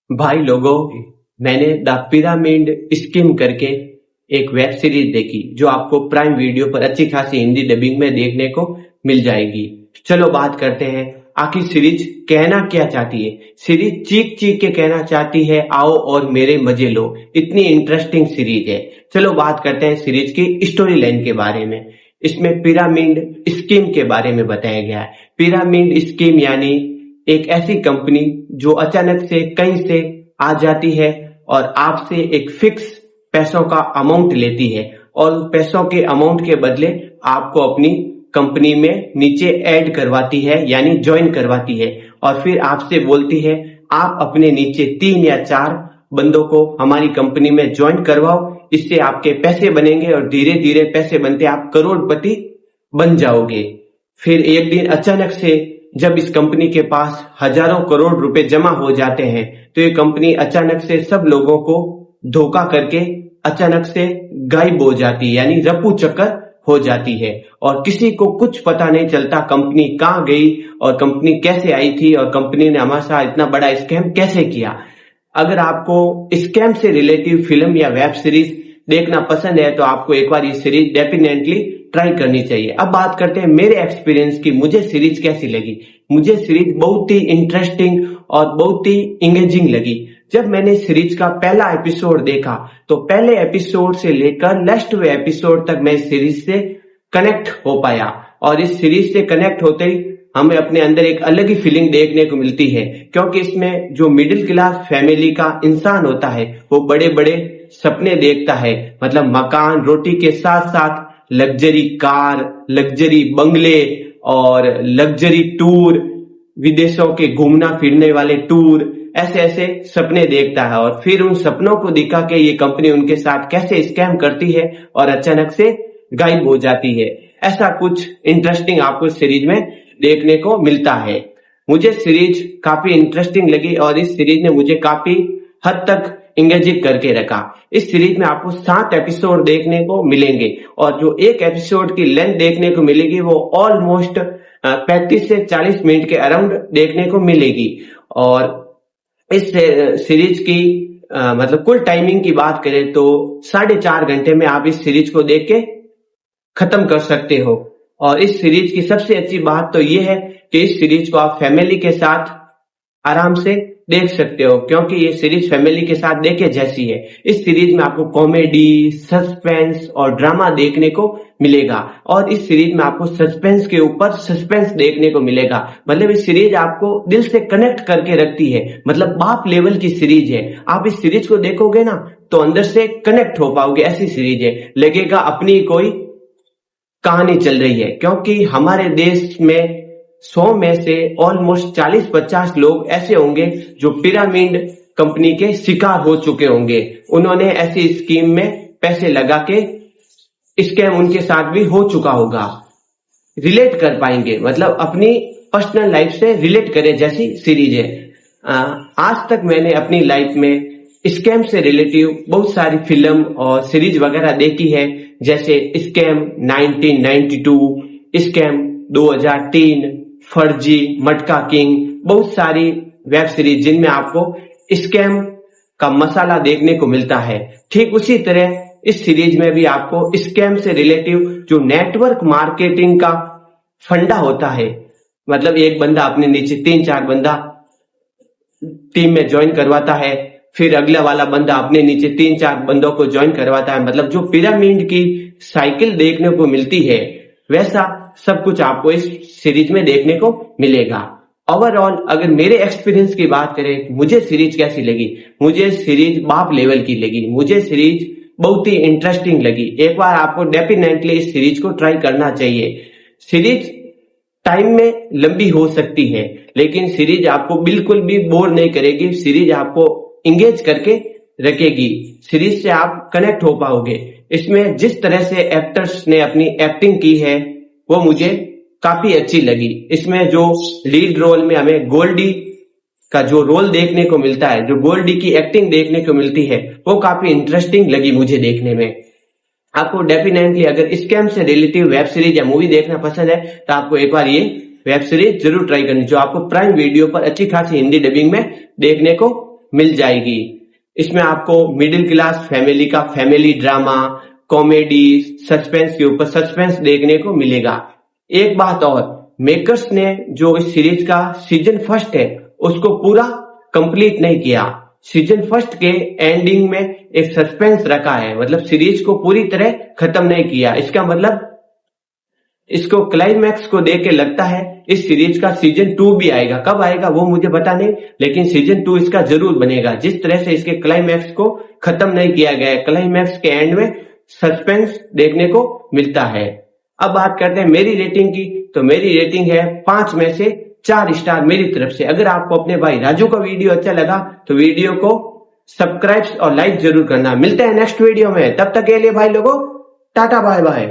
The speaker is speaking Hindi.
भाई लोगों, मैंने द पिरामिड स्कीम करके एक वेब सीरीज देखी जो आपको प्राइम वीडियो पर अच्छी खासी हिंदी डबिंग में देखने को मिल जाएगी। चलो बात करते हैं, आखिर सीरीज कहना क्या चाहती है। सीरीज चीख चीख के कहना चाहती है, आओ और मेरे मजे लो। इतनी इंटरेस्टिंग सीरीज है। चलो बात करते हैं सीरीज की स्टोरी लाइन के बारे में। इसमें पिरामिड स्कीम के बारे में बताया गया है। पिरामिड स्कीम यानी एक ऐसी कंपनी जो अचानक से कहीं से आ जाती है और आपसे एक फिक्स पैसों का अमाउंट लेती है और पैसों के अमाउंट के बदले आपको अपनी कंपनी में नीचे ऐड करवाती है, यानी ज्वाइन करवाती है। और फिर आपसे बोलती है, आप अपने नीचे 3 या 4 बंदों को हमारी कंपनी में ज्वाइन करवाओ, इससे आपके पैसे बनेंगे और धीरे धीरे पैसे बनते आप करोड़पति बन जाओगे। फिर एक दिन अचानक से जब इस कंपनी के पास हजारों करोड़ रुपए जमा हो जाते हैं तो ये कंपनी अचानक से सब लोगों को धोखा करके अचानक से गायब हो जाती है, यानी रफू चक्कर हो जाती है और किसी को कुछ पता नहीं चलता कंपनी कहाँ गई और कंपनी कैसे आई थी और कंपनी ने हमारे साथ इतना बड़ा स्कैम कैसे किया। अगर आपको स्कैम से रिलेटिव फिल्म या वेब सीरीज देखना पसंद है तो आपको एक बार ये सीरीज डेफिनेटली ट्राई करनी चाहिए। अब बात करते हैं मेरे एक्सपीरियंस की, मुझे सीरीज कैसी लगी। मुझे सीरीज बहुत ही इंटरेस्टिंग और बहुत ही इंगेजिंग लगी। जब मैंने सीरीज का पहला एपिसोड देखा तो पहले एपिसोड से लेकर लास्ट एपिसोड तक मैं इस सीरीज से कनेक्ट हो पाया और इस सीरीज से कनेक्ट होते ही हमें अपने अंदर एक अलग ही फीलिंग देखने को मिलती है, क्योंकि इसमें जो मिडिल क्लास फैमिली का इंसान होता है वो बड़े बड़े सपने देखता है, मतलब मकान रोटी के साथ साथ लग्जरी कार, लग्जरी बंगले और लग्जरी टूर, विदेशों के घूमना फिरने वाले टूर, ऐसे ऐसे सपने देखता है। और फिर उन सपनों को दिखा के ये कंपनी उनके साथ कैसे स्कैम करती है और अचानक से गायब हो जाती है। ऐसा कुछ इंटरेस्टिंग आपको सीरीज में देखने को मिलता है। मुझे सीरीज काफी इंटरेस्टिंग लगी और इस सीरीज ने मुझे काफी हद तक इंगेजिंग करके रखा। इस सीरीज में आपको 7 एपिसोड देखने को मिलेंगे और जो एक एपिसोड की लेंथ देखने को मिलेगी वो ऑलमोस्ट 35 से 40 मिनट के अराउंड देखने को मिलेगी। और इस सीरीज की मतलब कुल टाइमिंग की बात करें तो 4.5 घंटे में आप इस सीरीज को देख के खत्म कर सकते हो। और इस सीरीज की सबसे अच्छी बात तो ये है कि इस सीरीज को आप फैमिली के साथ आराम से देख सकते हो, क्योंकि ये सीरीज फैमिली के साथ देखे जैसी है। इस सीरीज में आपको कॉमेडी, सस्पेंस और ड्रामा देखने को मिलेगा और इस सीरीज में आपको सस्पेंस के ऊपर सस्पेंस देखने को मिलेगा। मतलब इस सीरीज आपको दिल से कनेक्ट करके रखती है, मतलब बाप लेवल की सीरीज है। आप इस सीरीज को देखोगे ना तो अंदर से कनेक्ट हो पाओगे, ऐसी सीरीज है। लगेगा अपनी कोई कहानी चल रही है, क्योंकि हमारे देश में 100 में से ऑलमोस्ट 40-50 लोग ऐसे होंगे जो पिरामिड कंपनी के शिकार हो चुके होंगे। उन्होंने ऐसी स्कीम में पैसे लगा के स्कैम उनके साथ भी हो चुका होगा। रिलेट कर पाएंगे, मतलब अपनी पर्सनल लाइफ से रिलेट करे जैसी सीरीज है। आज तक मैंने अपनी लाइफ में स्कैम से रिलेटिव बहुत सारी फिल्म और सीरीज वगैरह देखी है, जैसे स्कैम 1992, स्कैम 2003, फर्जी, मटका किंग, बहुत सारी वेब सीरीज जिनमें आपको स्कैम का मसाला देखने को मिलता है। ठीक उसी तरह इस सीरीज में भी आपको स्कैम से रिलेटिव जो नेटवर्क मार्केटिंग का फंडा होता है, मतलब एक बंदा अपने नीचे 3-4 बंदा टीम में ज्वाइन करवाता है, फिर अगला वाला बंदा अपने नीचे 3-4 बंदों को ज्वाइन करवाता है। मतलब जो पिरामिड की साइकिल देखने को मिलती है वैसा सब कुछ आपको इस सीरीज में देखने को मिलेगा। ओवरऑल अगर मेरे एक्सपीरियंस की बात करें, मुझे सीरीज कैसी लगी। मुझे सीरीज बाप लेवल की लगी, मुझे सीरीज बहुत ही इंटरेस्टिंग लगी। एक बार आपको डेफिनेटली इस सीरीज को ट्राई करना चाहिए। सीरीज टाइम में लंबी हो सकती है लेकिन सीरीज आपको बिल्कुल भी बोर नहीं करेगी। सीरीज आपको इंगेज करके रखेगी, सीरीज से आप कनेक्ट हो पाओगे। इसमें जिस तरह से एक्टर्स ने अपनी एक्टिंग की है वो मुझे काफी अच्छी लगी। इसमें जो लीड रोल में हमें गोल्डी का जो रोल देखने को मिलता है, जो गोल्डी की एक्टिंग देखने को मिलती है, वो काफी इंटरेस्टिंग लगी मुझे देखने में। आपको डेफिनेटली अगर स्कैम से रिलेटिव वेब सीरीज या मूवी देखना पसंद है तो आपको एक बार ये वेब सीरीज जरूर ट्राई करनी, जो आपको प्राइम वीडियो पर अच्छी खासी हिंदी डबिंग में देखने को मिल जाएगी। इसमें आपको मिडिल क्लास फैमिली का फैमिली ड्रामा, कॉमेडी, सस्पेंस के ऊपर सस्पेंस देखने को मिलेगा। एक बात और, मेकर्स ने जो इस सीरीज का सीजन फर्स्ट है उसको पूरा कंप्लीट नहीं किया। सीजन फर्स्ट के एंडिंग में एक सस्पेंस रखा है, मतलब सीरीज को पूरी तरह खत्म नहीं किया। इसका मतलब इसको क्लाइमैक्स को देख के लगता है इस सीरीज का सीजन 2 भी आएगा। कब आएगा वो मुझे पता नहीं, लेकिन सीजन 2 इसका जरूर बनेगा। जिस तरह से इसके क्लाइमैक्स को खत्म नहीं किया गया है, क्लाइमैक्स के एंड में सस्पेंस देखने को मिलता है। अब बात करते हैं मेरी रेटिंग की, तो मेरी रेटिंग है 5 में से 4 स्टार मेरी तरफ से। अगर आपको अपने भाई राजू का वीडियो अच्छा लगा तो वीडियो को सब्सक्राइब और लाइक जरूर करना। मिलते हैं नेक्स्ट वीडियो में, तब तक के लिए भाई लोगों टाटा बाय बाय।